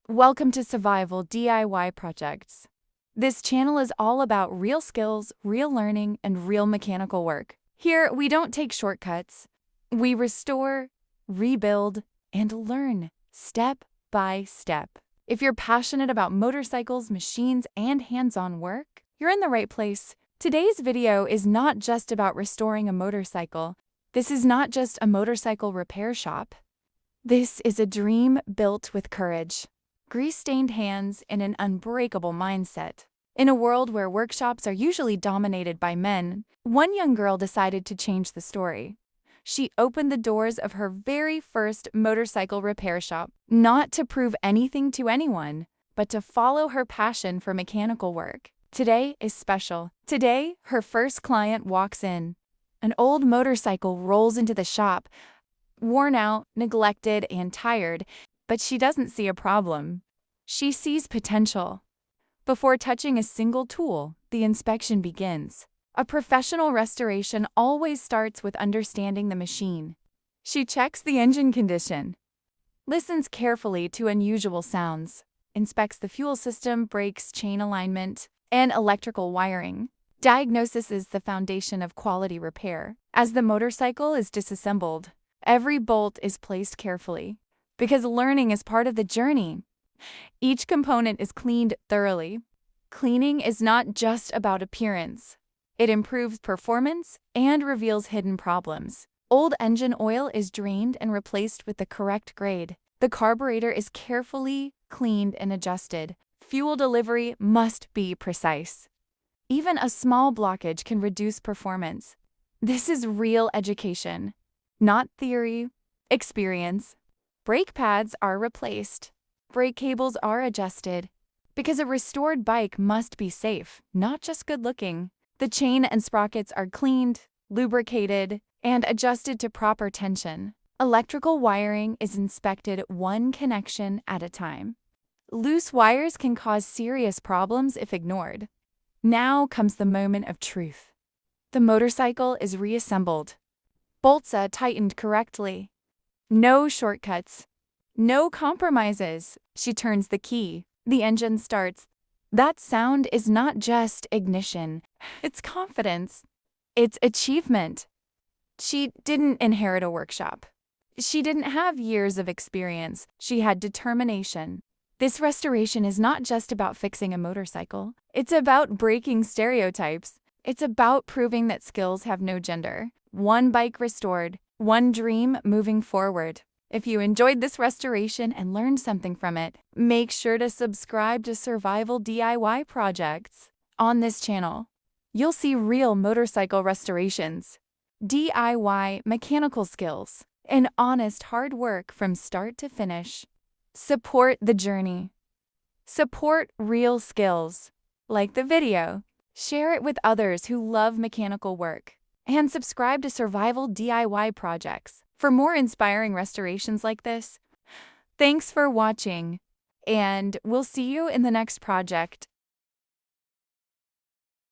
Welcome to Survival DIY Projects. This channel is all about real skills, real learning, and real mechanical work. Here, we don't take shortcuts. We restore, rebuild, and learn step by step. If you're passionate about motorcycles, machines, and hands-on work, you're in the right place. Today's video is not just about restoring a motorcycle. This is not just a motorcycle repair shop. This is a dream built with courage, grease-stained hands, and an unbreakable mindset. In a world where workshops are usually dominated by men, one young girl decided to change the story. She opened the doors of her very first motorcycle repair shop, not to prove anything to anyone, but to follow her passion for mechanical work. Today is special. Today, her first client walks in. An old motorcycle rolls into the shop, worn out, neglected, and tired, but she doesn't see a problem. She sees potential. Before touching a single tool, the inspection begins. A professional restoration always starts with understanding the machine. She checks the engine condition, listens carefully to unusual sounds, inspects the fuel system, brakes, chain alignment, and electrical wiring. Diagnosis is the foundation of quality repair. As the motorcycle is disassembled, every bolt is placed carefully, because learning is part of the journey. Each component is cleaned thoroughly. Cleaning is not just about appearance. It improves performance and reveals hidden problems. Old engine oil is drained and replaced with the correct grade. The carburetor is carefully cleaned and adjusted. Fuel delivery must be precise. Even a small blockage can reduce performance. This is real education, not theory, experience. Brake pads are replaced. Brake cables are adjusted. Because a restored bike must be safe, not just good-looking. The chain and sprockets are cleaned, lubricated, and adjusted to proper tension. Electrical wiring is inspected one connection at a time. Loose wires can cause serious problems if ignored. Now comes the moment of truth. The motorcycle is reassembled. Bolts are tightened correctly. No shortcuts. No compromises. She turns the key. The engine starts. That sound is not just ignition. It's confidence. It's achievement. She didn't inherit a workshop. She didn't have years of experience. She had determination. This restoration is not just about fixing a motorcycle. It's about breaking stereotypes. It's about proving that skills have no gender. One bike restored, one dream moving forward. If you enjoyed this restoration and learned something from it, make sure to subscribe to Survival DIY Projects. On this channel, you'll see real motorcycle restorations, DIY mechanical skills, and honest hard work from start to finish. Support the journey. Support real skills. Like the video, share it with others who love mechanical work, and subscribe to Survival DIY Projects for more inspiring restorations like this. Thanks for watching, and we'll see you in the next project.